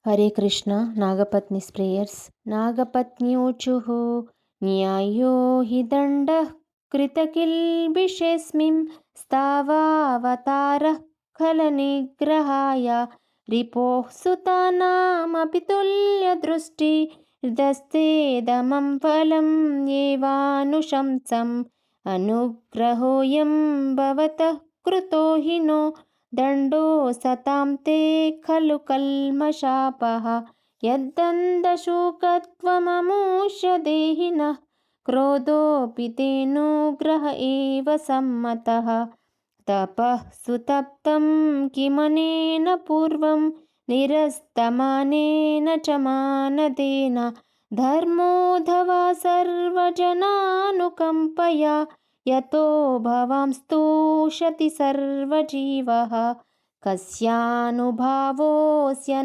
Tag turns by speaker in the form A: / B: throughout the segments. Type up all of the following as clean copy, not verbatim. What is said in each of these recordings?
A: हरे कृष्ण नागपत्नी प्रेयर्स। नागपत्न्यूचुः न्यायो हि दण्डः कृतकिल्बिषेऽस्मिन् स्तावावतारः खलनिग्रहाय रिपोः सुतानामपि तुल्यदृष्टिर्दस्तेदमं फलं येवानुशंसम् अनुग्रहोऽयं भवतः कृतो हि नो दण्डो सतां ते खलु कल्मषापः यद्दण्डशूकत्वममुष्य देहिनः क्रोधोऽपि तेऽनुग्रह एव सम्मतः तपः सुतप्तं किमनेन पूर्वं निरस्तमानेन च मानदेन धर्मोऽधवा सर्वजनानुकम्पया यतो भवांस्तुषति सर्वजीवः कस्यानुभावोऽस्य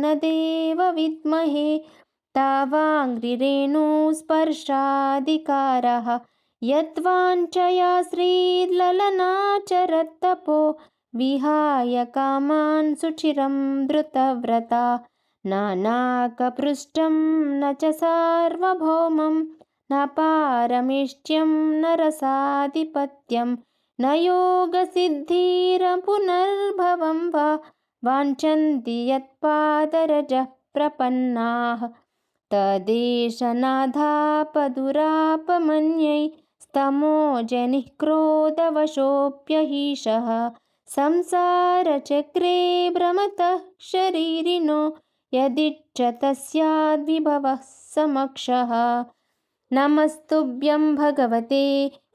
A: न देव विद्महे तावाङ्घ्रिरेणुस्पर्शाधिकारः यद्वाञ्छया श्रीललनाचरत्तपो विहाय कामान् सुचिरं धृतव्रता नानाकपृष्ठं न च सार्वभौमं न पारमेष्ट्यं न रसाधिपत्यं न योगसिद्धिरपुनर्भवं वा वाञ्छन्ति यत्पादरजः प्रपन्नाः तदेशनाधापदुरापमन्यै स्तमोजनिः क्रोधवशोऽप्यहीशः संसारचक्रे भ्रमतः शरीरिणो यदिच्छतस्याद्विभवः समक्षः नमस्तुभ्यं भगवते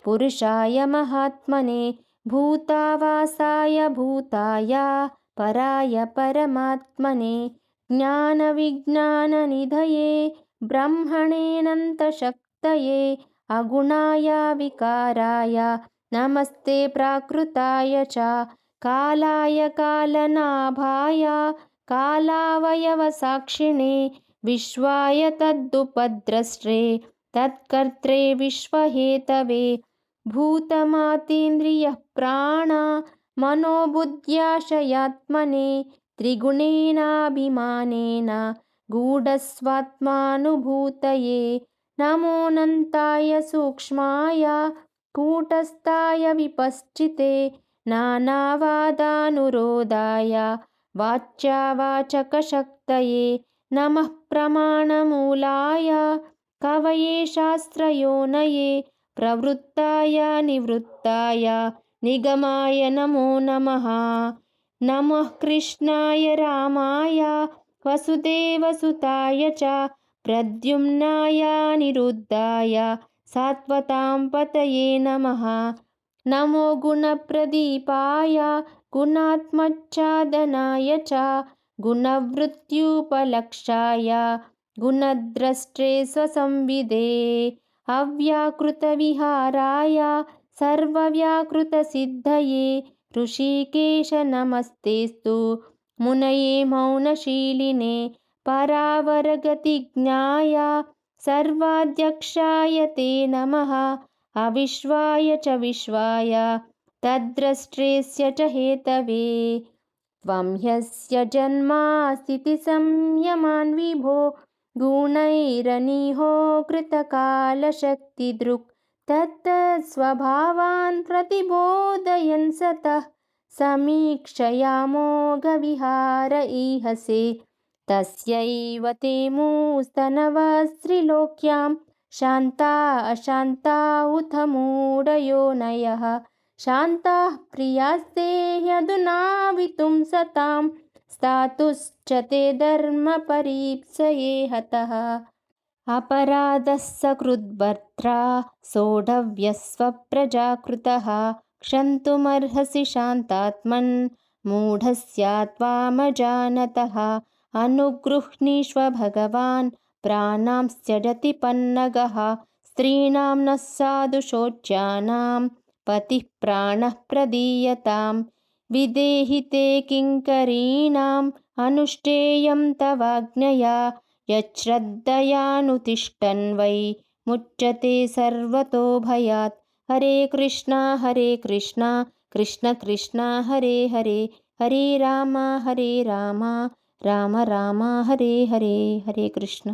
A: पुरुषाय महात्मने भूतावासाय भूताय पराय परमात्मने ज्ञानविज्ञाननिधये ब्रह्मणेऽनन्तशक्तये अगुणाय विकाराय नमस्ते प्राकृताय च कालाय कालनाभाय कालावयवसाक्षिणे विश्वाय तदुपद्रष्ट्रे तत्कर्त्रे विश्वहेतवे भूतमातीन्द्रियः प्राणा मनोबुद्ध्याशयात्मने त्रिगुणेनाभिमानेन गूढस्वात्मानुभूतये नमोऽनन्ताय सूक्ष्माय कूटस्थाय विपश्चिते नानावादानुरोधाय वाच्यवाचकशक्तये नमः प्रमाणमूलाय कवये शास्त्रयोनये प्रवृत्ताय निवृत्ताय निगमाय नमो नमः नमः कृष्णाय रामाय वसुदेवसुताय च प्रद्युम्नाय निरुद्धाय सात्वतां पतये नमः नमो गुणप्रदीपाय गुणात्मच्छादनाय च गुणवृत्त्युपलक्षाय गुणद्रष्ट्रे स्वसंविदे अव्याकृतविहाराय सर्वव्याकृतसिद्धये ऋषिकेश नमस्तेस्तु मुनये मौनशीलिने परावरगतिज्ञाय सर्वाध्यक्षाय ते नमः अविश्वाय च विश्वाय तद्द्रष्ट्रेस्य च हेतवे त्वं ह्यस्य जन्मास्थितिसंयमान् विभो गुणैरनिहो कृतकालशक्तिदृक् तत्तत्स्वभावान् प्रतिबोधयन् सतः समीक्षयामोघविहार ईहसे तस्यैव ते मूस्तनवस्त्रिलोक्यां शान्ता अशान्ता उत मूढयोनयः शान्ताः प्रियास्ते ह्यधुना वितुं सतां स्थातुश्च ते धर्मपरीप्सये हतः अपराधः सकृद्भर्त्रा सोढव्यस्वप्रजाकृतः क्षन्तुमर्हसि शान्तात्मन् मूढस्यात्वामजानतः अनुगृह्णीष्व भगवान् प्राणां त्यजति पन्नगः स्त्रीणां नः साधु शोच्यानां पतिः प्राणः प्रदीयतां विदेहि ते किङ्करीणाम् अनुष्ठेयं तवाज्ञया यच्छ्रद्धयानुतिष्ठन् वै मुच्यते सर्वतो भयात् हरे कृष्णा कृष्ण कृष्ण हरे हरे हरे राम రామ రామ హరే హరే. హరే కృష్ణ.